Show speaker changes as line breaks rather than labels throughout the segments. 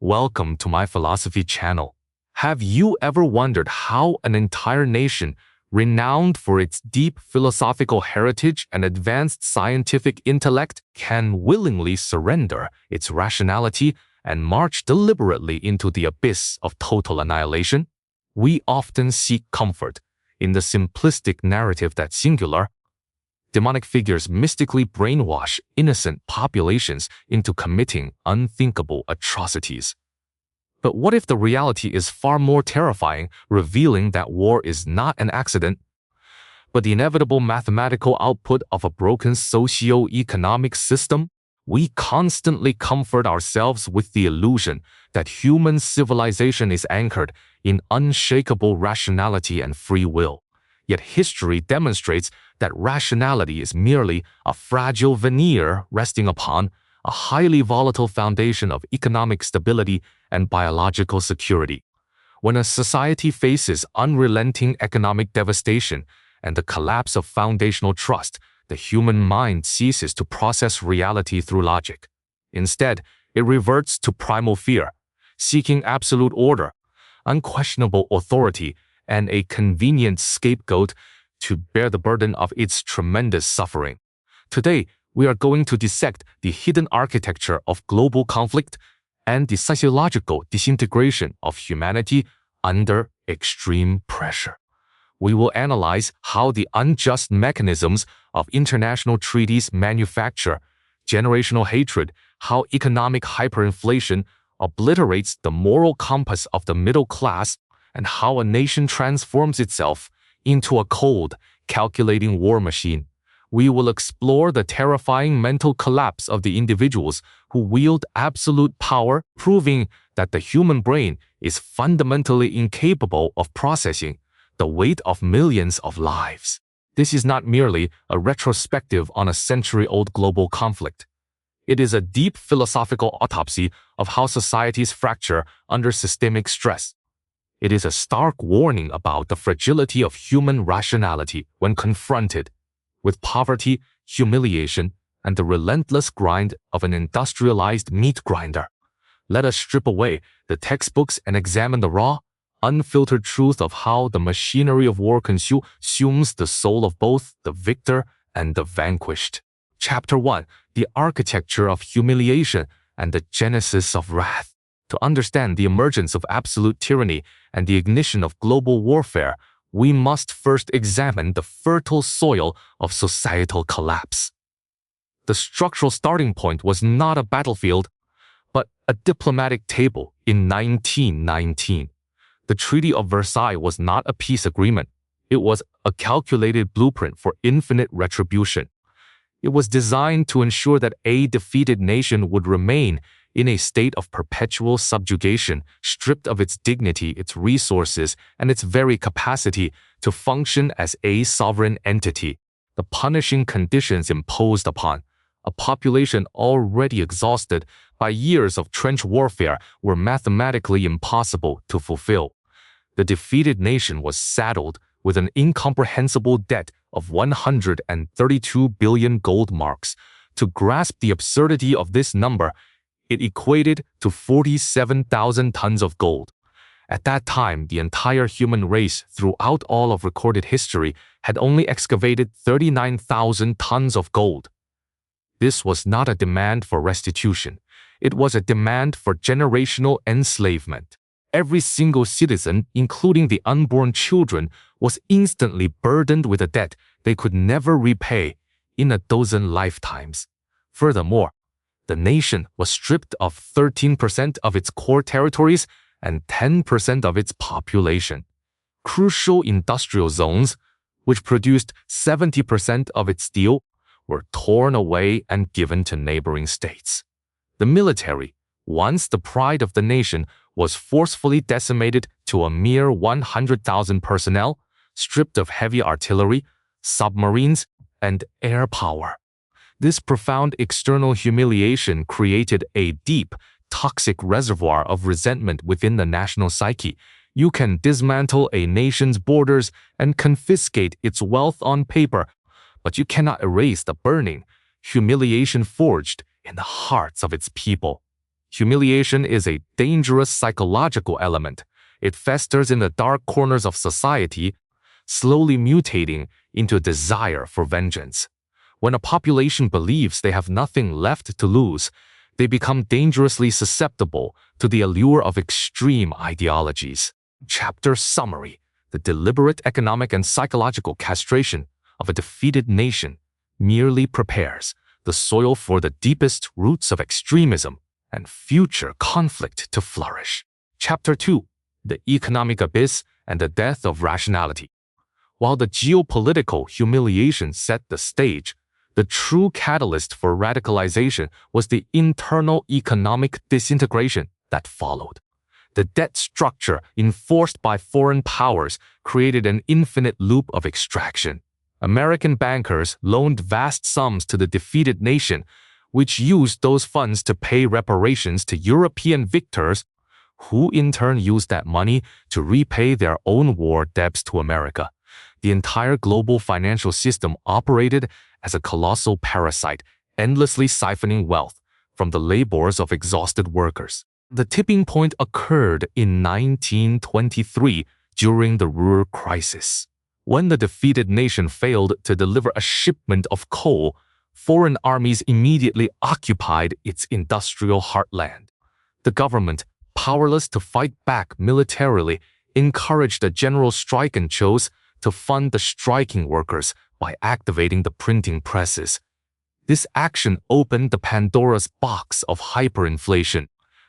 Welcome to my philosophy channel. Have you ever wondered how an entire nation, renowned for its deep philosophical heritage and advanced scientific intellect, can willingly surrender its rationality and march deliberately into the abyss of total annihilation? We often seek comfort in the simplistic narrative that singular, demonic figures mystically brainwash innocent populations into committing unthinkable atrocities. But what if the reality is far more terrifying, revealing that war is not an accident, but the inevitable mathematical output of a broken socio-economic system? We constantly comfort ourselves with the illusion that human civilization is anchored in unshakable rationality and free will. Yet history demonstrates that rationality is merely a fragile veneer resting upon a highly volatile foundation of economic stability and biological security. When a society faces unrelenting economic devastation and the collapse of foundational trust, the human mind ceases to process reality through logic. Instead, it reverts to primal fear, seeking absolute order, unquestionable authority, and a convenient scapegoat to bear the burden of its tremendous suffering. Today, we are going to dissect the hidden architecture of global conflict and the sociological disintegration of humanity under extreme pressure. We will analyze how the unjust mechanisms of international treaties manufacture generational hatred, how economic hyperinflation obliterates the moral compass of the middle class, and how a nation transforms itself into a cold, calculating war machine. We will explore the terrifying mental collapse of the individuals who wield absolute power, proving that the human brain is fundamentally incapable of processing the weight of millions of lives. This is not merely a retrospective on a century-old global conflict. It is a deep philosophical autopsy of how societies fracture under systemic stress. It is a stark warning about the fragility of human rationality when confronted with poverty, humiliation, and the relentless grind of an industrialized meat grinder. Let us strip away the textbooks and examine the raw, unfiltered truth of how the machinery of war consumes the soul of both the victor and the vanquished. Chapter 1: The Architecture of Humiliation and the Genesis of Wrath. To understand the emergence of absolute tyranny and the ignition of global warfare, we must first examine the fertile soil of societal collapse. The structural starting point was not a battlefield, but a diplomatic table in 1919. The Treaty of Versailles was not a peace agreement. It was a calculated blueprint for infinite retribution. It was designed to ensure that a defeated nation would remain in a state of perpetual subjugation, stripped of its dignity, its resources, and its very capacity to function as a sovereign entity. The punishing conditions imposed upon a population already exhausted by years of trench warfare were mathematically impossible to fulfill. The defeated nation was saddled with an incomprehensible debt of 132 billion gold marks. To grasp the absurdity of this number, it equated to 47,000 tons of gold. At that time, the entire human race throughout all of recorded history had only excavated 39,000 tons of gold. This was not a demand for restitution. It was a demand for generational enslavement. Every single citizen, including the unborn children, was instantly burdened with a debt they could never repay in a dozen lifetimes. Furthermore, the nation was stripped of 13% of its core territories and 10% of its population. Crucial industrial zones, which produced 70% of its steel, were torn away and given to neighboring states. The military, once the pride of the nation, was forcefully decimated to a mere 100,000 personnel, stripped of heavy artillery, submarines, and air power. This profound external humiliation created a deep, toxic reservoir of resentment within the national psyche. You can dismantle a nation's borders and confiscate its wealth on paper, but you cannot erase the burning humiliation forged in the hearts of its people. Humiliation is a dangerous psychological element. It festers in the dark corners of society, slowly mutating into a desire for vengeance. When a population believes they have nothing left to lose, they become dangerously susceptible to the allure of extreme ideologies. Chapter Summary: The deliberate economic and psychological castration of a defeated nation merely prepares the soil for the deepest roots of extremism and future conflict to flourish. Chapter 2: The economic abyss and the death of rationality. While the geopolitical humiliation set the stage, the true catalyst for radicalization was the internal economic disintegration that followed. The debt structure enforced by foreign powers created an infinite loop of extraction. American bankers loaned vast sums to the defeated nation, which used those funds to pay reparations to European victors, who in turn used that money to repay their own war debts to America. The entire global financial system operated as a colossal parasite, endlessly siphoning wealth from the labors of exhausted workers. The tipping point occurred in 1923 during the Ruhr crisis. When the defeated nation failed to deliver a shipment of coal, foreign armies immediately occupied its industrial heartland. The government, powerless to fight back militarily, encouraged a general strike and chose to fund the striking workers by activating the printing presses. This action opened the Pandora's box of hyperinflation.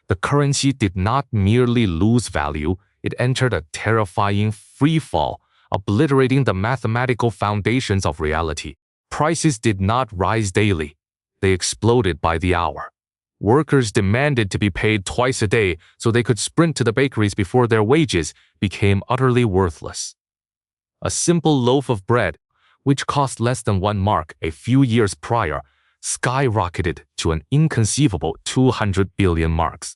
The currency did not merely lose value, it entered a terrifying freefall, obliterating the mathematical foundations of reality. Prices did not rise daily. They exploded by the hour. Workers demanded to be paid twice a day so they could sprint to the bakeries before their wages became utterly worthless. A simple loaf of bread, which cost less than 1 mark a few years prior, skyrocketed to an inconceivable 200 billion marks.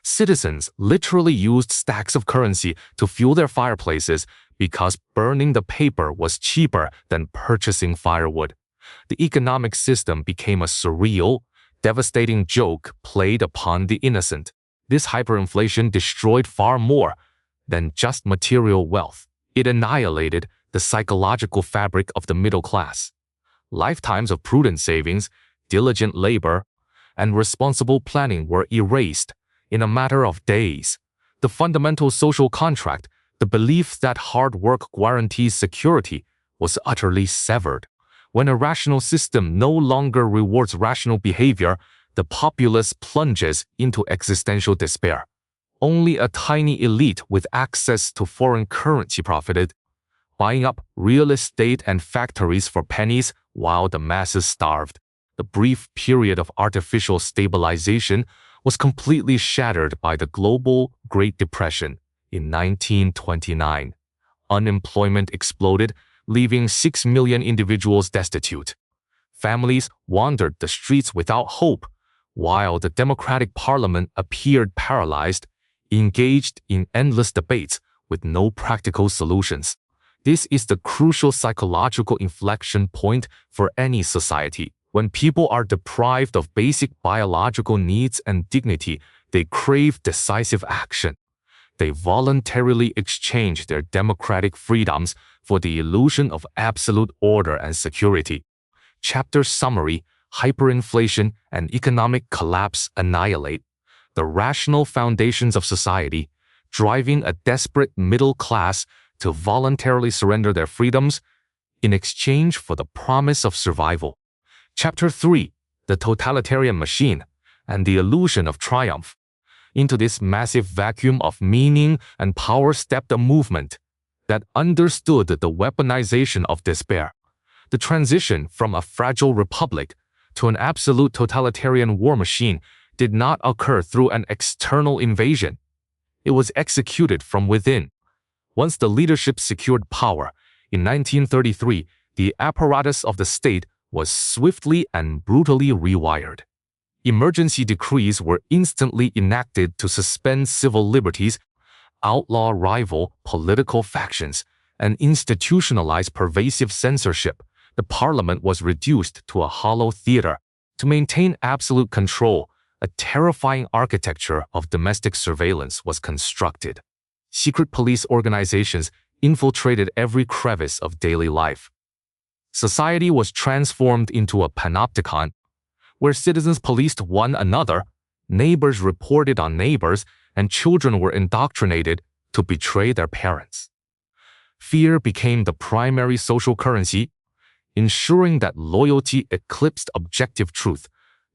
Citizens literally used stacks of currency to fuel their fireplaces because burning the paper was cheaper than purchasing firewood. The economic system became a surreal, devastating joke played upon the innocent. This hyperinflation destroyed far more than just material wealth. It annihilated the psychological fabric of the middle class. Lifetimes of prudent savings, diligent labor, and responsible planning were erased in a matter of days. The fundamental social contract, the belief that hard work guarantees security, was utterly severed. When a rational system no longer rewards rational behavior, the populace plunges into existential despair. Only a tiny elite with access to foreign currency profited, buying up real estate and factories for pennies while the masses starved. The brief period of artificial stabilization was completely shattered by the global Great Depression in 1929. Unemployment exploded, leaving 6 million individuals destitute. Families wandered the streets without hope, while the democratic parliament appeared paralyzed, engaged in endless debates with no practical solutions. This is the crucial psychological inflection point for any society. When people are deprived of basic biological needs and dignity, they crave decisive action. They voluntarily exchange their democratic freedoms for the illusion of absolute order and security. Chapter Summary: Hyperinflation and economic collapse annihilate the rational foundations of society, driving a desperate middle class to voluntarily surrender their freedoms in exchange for the promise of survival. Chapter 3: The totalitarian machine and the illusion of triumph. Into this massive vacuum of meaning and power stepped a movement that understood the weaponization of despair. The transition from a fragile republic to an absolute totalitarian war machine did not occur through an external invasion. It was executed from within. Once the leadership secured power, in 1933, the apparatus of the state was swiftly and brutally rewired. Emergency decrees were instantly enacted to suspend civil liberties, outlaw rival political factions, and institutionalize pervasive censorship. The parliament was reduced to a hollow theater. To maintain absolute control, a terrifying architecture of domestic surveillance was constructed. Secret police organizations infiltrated every crevice of daily life. Society was transformed into a panopticon, where citizens policed one another, neighbors reported on neighbors, and children were indoctrinated to betray their parents. Fear became the primary social currency, ensuring that loyalty eclipsed objective truth.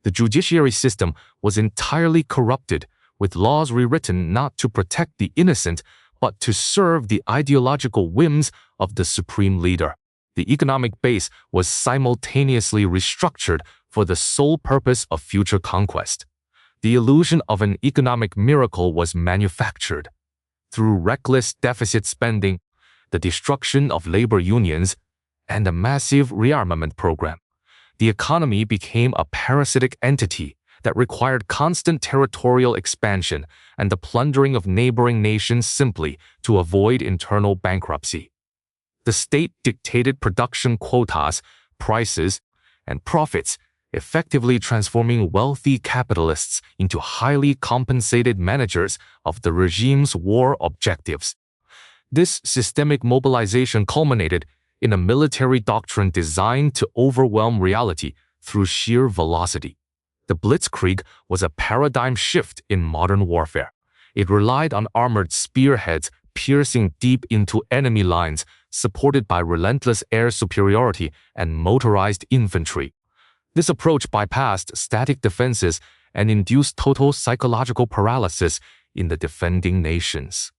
The judiciary system was entirely corrupted, with laws rewritten not to protect the innocent, but to serve the ideological whims of the supreme leader. The economic base was simultaneously restructured for the sole purpose of future conquest. The illusion of an economic miracle was manufactured. Through reckless deficit spending, the destruction of labor unions, and a massive rearmament program, the economy became a parasitic entity that required constant territorial expansion and the plundering of neighboring nations simply to avoid internal bankruptcy. The state dictated production quotas, prices, and profits, effectively transforming wealthy capitalists into highly compensated managers of the regime's war objectives. This systemic mobilization culminated in a military doctrine designed to overwhelm reality through sheer velocity. The Blitzkrieg was a paradigm shift in modern warfare. It relied on armored spearheads piercing deep into enemy lines, supported by relentless air superiority and motorized infantry. This approach bypassed static defenses and induced total psychological paralysis in the defending nations.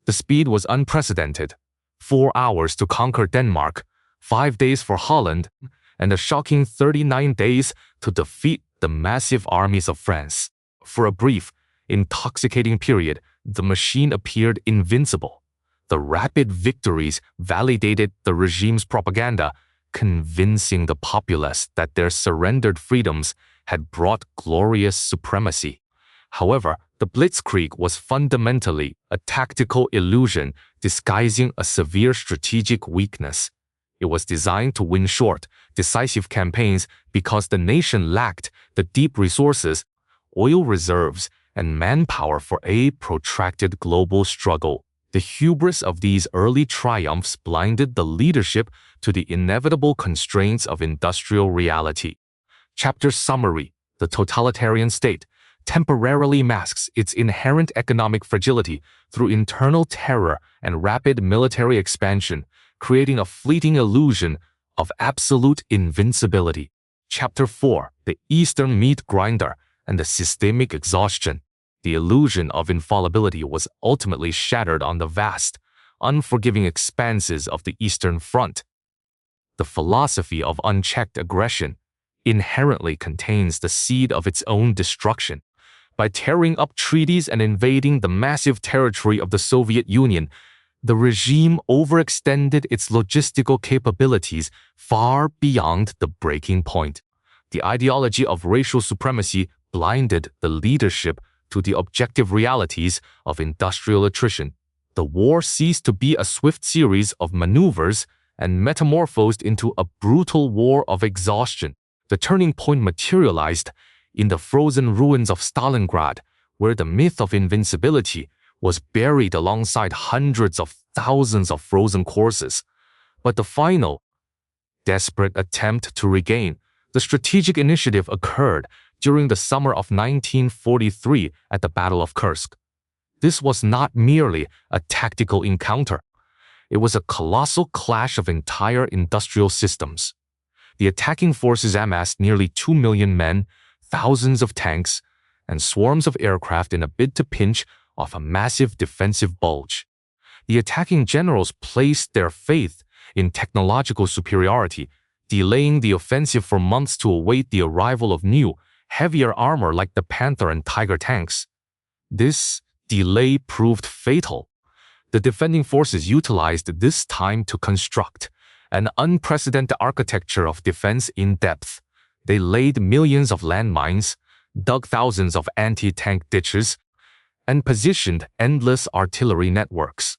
The speed was unprecedented: 4 hours to conquer Denmark, 5 days for Holland, and a shocking 39 days to defeat the massive armies of France. For a brief, intoxicating period, the machine appeared invincible. The rapid victories validated the regime's propaganda, convincing the populace that their surrendered freedoms had brought glorious supremacy. However, the Blitzkrieg was fundamentally a tactical illusion disguising a severe strategic weakness. It was designed to win short, decisive campaigns because the nation lacked the deep resources, oil reserves, and manpower for a protracted global struggle. The hubris of these early triumphs blinded the leadership to the inevitable constraints of industrial reality. Chapter Summary: The totalitarian state temporarily masks its inherent economic fragility through internal terror and rapid military expansion, creating a fleeting illusion of absolute invincibility. Chapter 4: The Eastern Meat Grinder and the Systemic Exhaustion. The illusion of infallibility was ultimately shattered on the vast, unforgiving expanses of the Eastern Front. The philosophy of unchecked aggression inherently contains the seed of its own destruction. By tearing up treaties and invading the massive territory of the Soviet Union, the regime overextended its logistical capabilities far beyond the breaking point. The ideology of racial supremacy blinded the leadership to the objective realities of industrial attrition. The war ceased to be a swift series of maneuvers and metamorphosed into a brutal war of exhaustion. The turning point materialized in the frozen ruins of Stalingrad, where the myth of invincibility was buried alongside hundreds of thousands of frozen corpses. But the final, desperate attempt to regain the strategic initiative occurred during the summer of 1943 at the Battle of Kursk. This was not merely a tactical encounter. It was a colossal clash of entire industrial systems. The attacking forces amassed nearly 2 million men, thousands of tanks, and swarms of aircraft in a bid to pinch off a massive defensive bulge. The attacking generals placed their faith in technological superiority, delaying the offensive for months to await the arrival of new, heavier armor like the Panther and Tiger tanks. This delay proved fatal. The defending forces utilized this time to construct an unprecedented architecture of defense in depth. They laid millions of landmines, dug thousands of anti-tank ditches, and positioned endless artillery networks.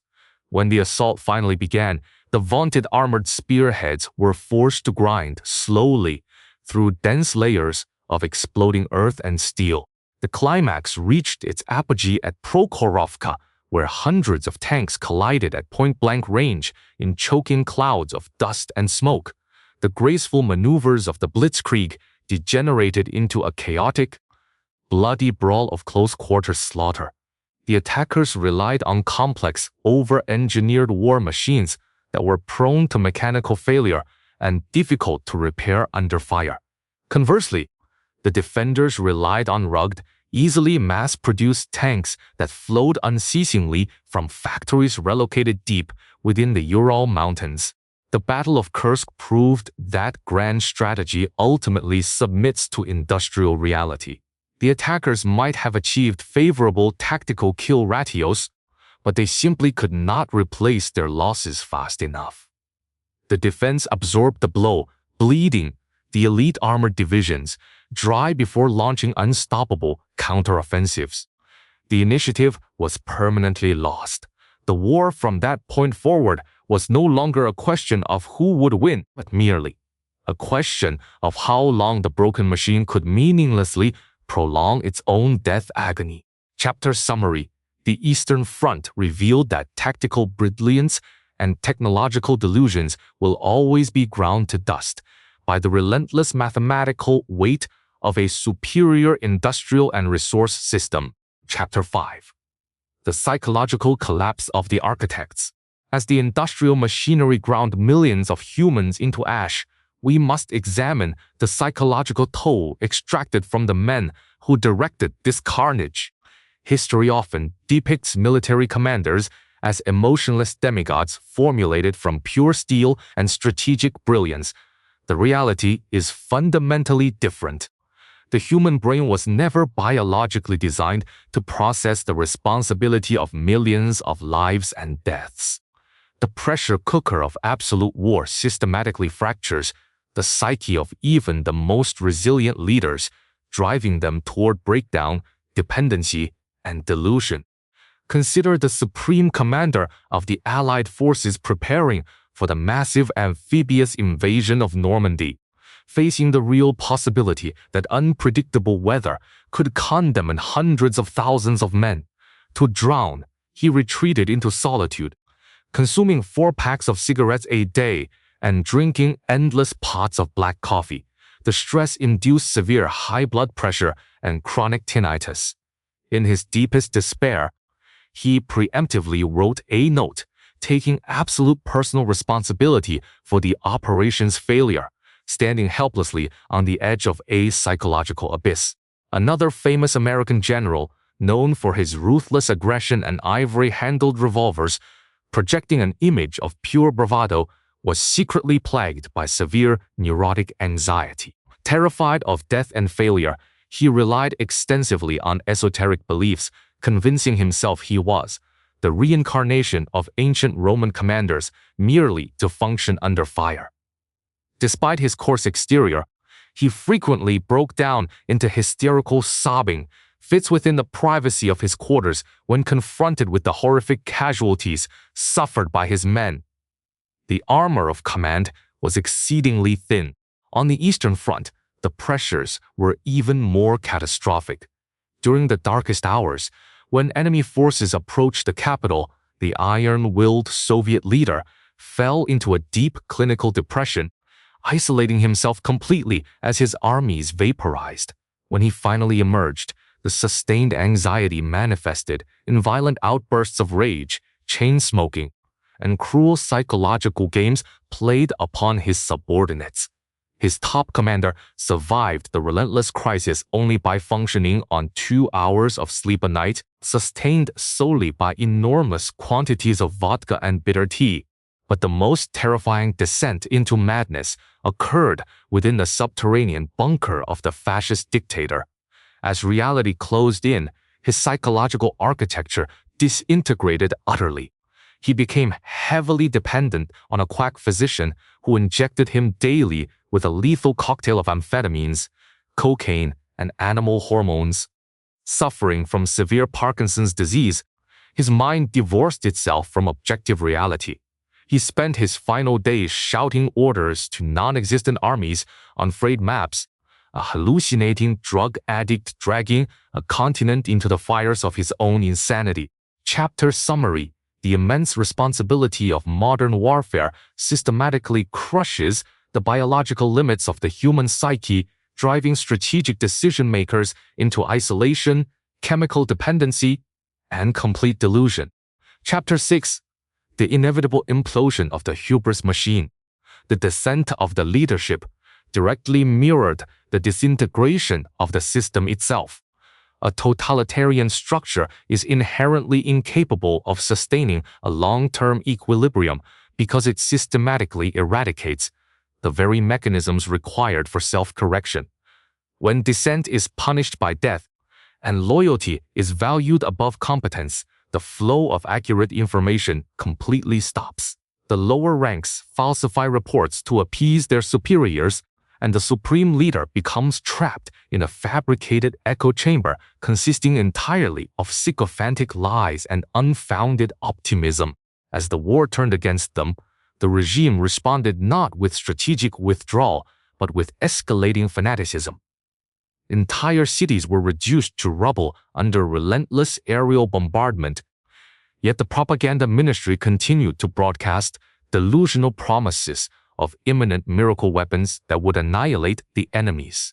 When the assault finally began, the vaunted armored spearheads were forced to grind slowly through dense layers of exploding earth and steel. The climax reached its apogee at Prokhorovka, where hundreds of tanks collided at point-blank range in choking clouds of dust and smoke. The graceful maneuvers of the blitzkrieg degenerated into a chaotic, bloody brawl of close-quarter slaughter. The attackers relied on complex, over-engineered war machines that were prone to mechanical failure and difficult to repair under fire. Conversely, the defenders relied on rugged, easily mass-produced tanks that flowed unceasingly from factories relocated deep within the Ural Mountains. The Battle of Kursk proved that grand strategy ultimately submits to industrial reality. The attackers might have achieved favorable tactical kill ratios, but they simply could not replace their losses fast enough. The defense absorbed the blow, bleeding the elite armored divisions dry before launching unstoppable counteroffensives. The initiative was permanently lost. The war from that point forward was no longer a question of who would win, but merely a question of how long the broken machine could meaninglessly prolong its own death agony. Chapter Summary: The Eastern Front revealed that tactical brilliance and technological delusions will always be ground to dust by the relentless mathematical weight of a superior industrial and resource system. Chapter 5: The Psychological Collapse of the Architects. As the industrial machinery ground millions of humans into ash, we must examine the psychological toll extracted from the men who directed this carnage. History often depicts military commanders as emotionless demigods formulated from pure steel and strategic brilliance. The reality is fundamentally different. The human brain was never biologically designed to process the responsibility of millions of lives and deaths. The pressure cooker of absolute war systematically fractures the psyche of even the most resilient leaders, driving them toward breakdown, dependency, and delusion. Consider the supreme commander of the Allied forces preparing for the massive amphibious invasion of Normandy. Facing the real possibility that unpredictable weather could condemn hundreds of thousands of men to drown, he retreated into solitude, consuming 4 packs of cigarettes a day and drinking endless pots of black coffee. The stress induced severe high blood pressure and chronic tinnitus. In his deepest despair, he preemptively wrote a note, taking absolute personal responsibility for the operation's failure, standing helplessly on the edge of a psychological abyss. Another famous American general, known for his ruthless aggression and ivory-handled revolvers, projecting an image of pure bravado, was secretly plagued by severe neurotic anxiety. Terrified of death and failure, he relied extensively on esoteric beliefs, convincing himself he was the reincarnation of ancient Roman commanders merely to function under fire. Despite his coarse exterior, he frequently broke down into hysterical sobbing fits within the privacy of his quarters when confronted with the horrific casualties suffered by his men. The armor of command was exceedingly thin. On the Eastern Front, the pressures were even more catastrophic. During the darkest hours, when enemy forces approached the capital, the iron-willed Soviet leader fell into a deep clinical depression, isolating himself completely as his armies vaporized. When he finally emerged, the sustained anxiety manifested in violent outbursts of rage, chain-smoking, and cruel psychological games played upon his subordinates. His top commander survived the relentless crisis only by functioning on 2 hours of sleep a night, sustained solely by enormous quantities of vodka and bitter tea. But the most terrifying descent into madness occurred within the subterranean bunker of the fascist dictator. As reality closed in, his psychological architecture disintegrated utterly. He became heavily dependent on a quack physician who injected him daily with a lethal cocktail of amphetamines, cocaine, and animal hormones. Suffering from severe Parkinson's disease, his mind divorced itself from objective reality. He spent his final days shouting orders to non-existent armies on frayed maps, a hallucinating drug addict dragging a continent into the fires of his own insanity. Chapter summary: the immense responsibility of modern warfare systematically crushes the biological limits of the human psyche, driving strategic decision-makers into isolation, chemical dependency, and complete delusion. Chapter 6: the inevitable implosion of the hubris machine. The descent of the leadership directly mirrored the disintegration of the system itself. A totalitarian structure is inherently incapable of sustaining a long-term equilibrium because it systematically eradicates the very mechanisms required for self-correction. When dissent is punished by death and loyalty is valued above competence, the flow of accurate information completely stops. The lower ranks falsify reports to appease their superiors, and the supreme leader becomes trapped in a fabricated echo chamber consisting entirely of sycophantic lies and unfounded optimism. As the war turned against them, the regime responded not with strategic withdrawal, but with escalating fanaticism. Entire cities were reduced to rubble under relentless aerial bombardment, yet the propaganda ministry continued to broadcast delusional promises of imminent miracle weapons that would annihilate the enemies.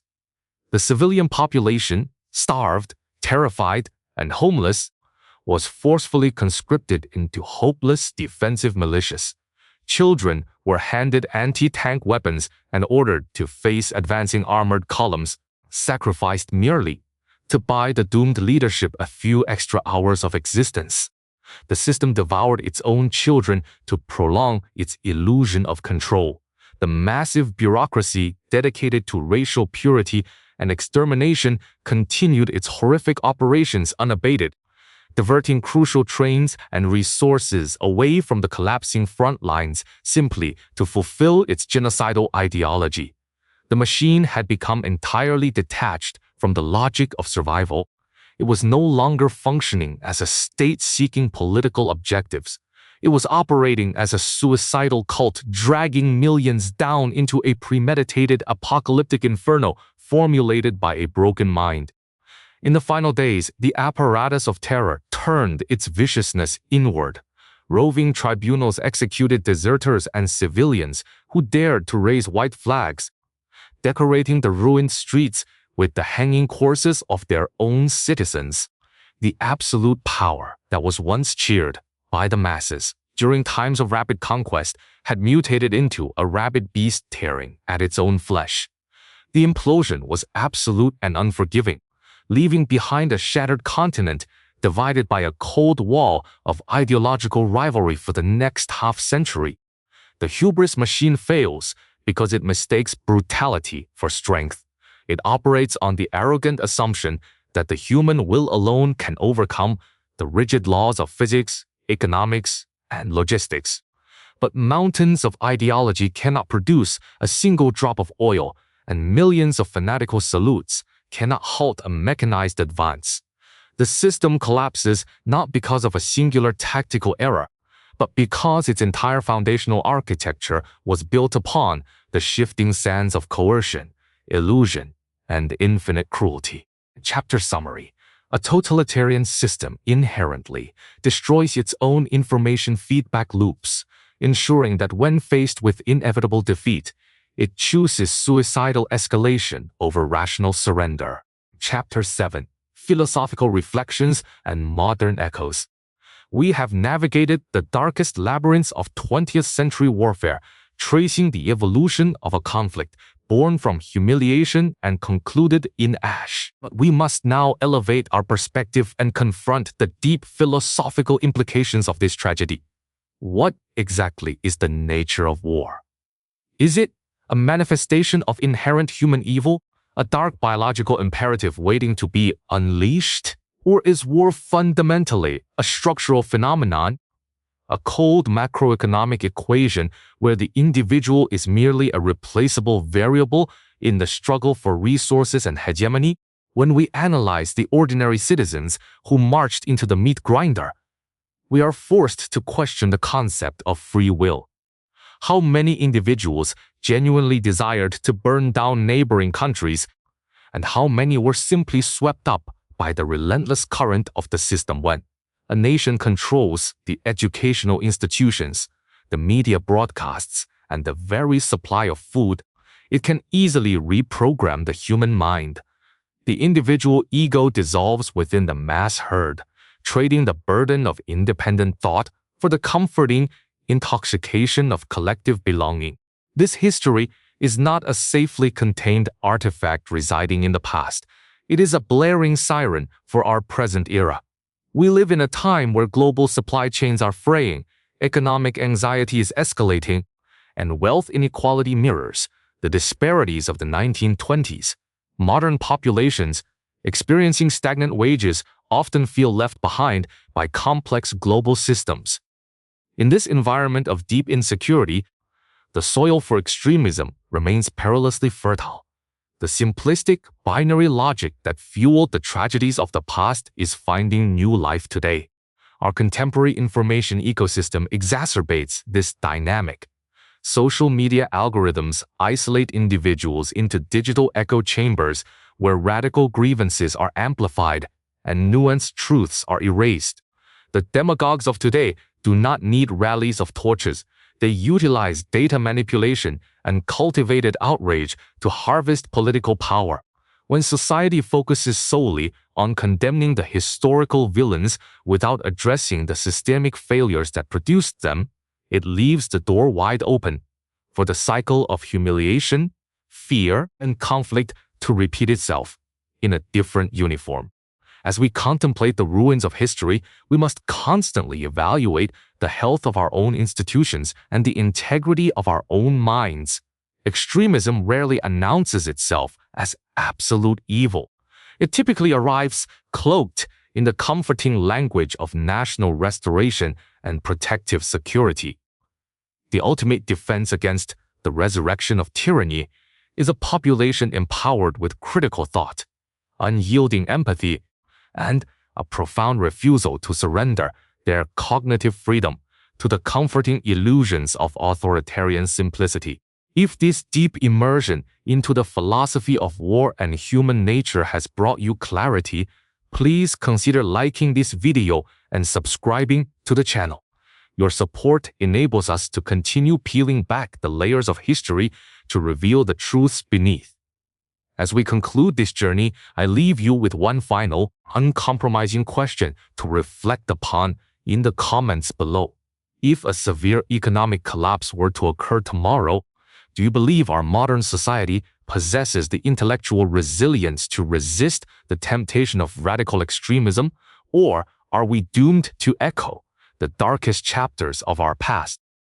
The civilian population, starved, terrified, and homeless, was forcefully conscripted into hopeless defensive militias. Children were handed anti-tank weapons and ordered to face advancing armored columns, sacrificed merely to buy the doomed leadership a few extra hours of existence. The system devoured its own children to prolong its illusion of control. The massive bureaucracy dedicated to racial purity and extermination continued its horrific operations unabated, diverting crucial trains and resources away from the collapsing front lines simply to fulfill its genocidal ideology. The machine had become entirely detached from the logic of survival. It was no longer functioning as a state seeking political objectives. It was operating as a suicidal cult, dragging millions down into a premeditated apocalyptic inferno formulated by a broken mind. In the final days, the apparatus of terror turned its viciousness inward. Roving tribunals executed deserters and civilians who dared to raise white flags, decorating the ruined streets with the hanging corpses of their own citizens. The absolute power that was once cheered by the masses during times of rapid conquest had mutated into a rabid beast tearing at its own flesh. The implosion was absolute and unforgiving, leaving behind a shattered continent divided by a cold wall of ideological rivalry for the next half-century. The hubris machine fails because it mistakes brutality for strength. It operates on the arrogant assumption that the human will alone can overcome the rigid laws of physics, economics, and logistics. But mountains of ideology cannot produce a single drop of oil, and millions of fanatical salutes cannot halt a mechanized advance. The system collapses not because of a singular tactical error, but because its entire foundational architecture was built upon the shifting sands of coercion, illusion, and infinite cruelty. Chapter summary: a totalitarian system inherently destroys its own information feedback loops, ensuring that when faced with inevitable defeat, it chooses suicidal escalation over rational surrender. Chapter 7: philosophical reflections and modern echoes. We have navigated the darkest labyrinths of 20th century warfare, tracing the evolution of a conflict born from humiliation and concluded in ash. But we must now elevate our perspective and confront the deep philosophical implications of this tragedy. What exactly is the nature of war? Is it a manifestation of inherent human evil, a dark biological imperative waiting to be unleashed? Or is war fundamentally a structural phenomenon, a cold macroeconomic equation where the individual is merely a replaceable variable in the struggle for resources and hegemony? When we analyze the ordinary citizens who marched into the meat grinder, we are forced to question the concept of free will. How many individuals genuinely desired to burn down neighboring countries and how many were simply swept up by the relentless current of the system when a nation controls the educational institutions, the media broadcasts, and the very supply of food. It can easily reprogram the human mind. The individual ego dissolves within the mass herd, trading the burden of independent thought for the comforting intoxication of collective belonging. This history is not a safely contained artifact residing in the past. It is a blaring siren for our present era. We live in a time where global supply chains are fraying, economic anxiety is escalating, and wealth inequality mirrors the disparities of the 1920s. Modern populations experiencing stagnant wages often feel left behind by complex global systems. In this environment of deep insecurity, the soil for extremism remains perilously fertile. The simplistic, binary logic that fueled the tragedies of the past is finding new life today. Our contemporary information ecosystem exacerbates this dynamic. Social media algorithms isolate individuals into digital echo chambers where radical grievances are amplified and nuanced truths are erased. The demagogues of today do not need rallies of torches. They utilize data manipulation and cultivated outrage to harvest political power. When society focuses solely on condemning the historical villains without addressing the systemic failures that produced them, it leaves the door wide open for the cycle of humiliation, fear, and conflict to repeat itself in a different uniform. As we contemplate the ruins of history, we must constantly evaluate the health of our own institutions and the integrity of our own minds. Extremism rarely announces itself as absolute evil. It typically arrives cloaked in the comforting language of national restoration and protective security. The ultimate defense against the resurrection of tyranny is a population empowered with critical thought, unyielding empathy, and a profound refusal to surrender their cognitive freedom to the comforting illusions of authoritarian simplicity. If this deep immersion into the philosophy of war and human nature has brought you clarity, please consider liking this video and subscribing to the channel. Your support enables us to continue peeling back the layers of history to reveal the truths beneath. As we conclude this journey, I leave you with one final, uncompromising question to reflect upon in the comments below. If a severe economic collapse were to occur tomorrow, do you believe our modern society possesses the intellectual resilience to resist the temptation of radical extremism, or are we doomed to echo the darkest chapters of our past?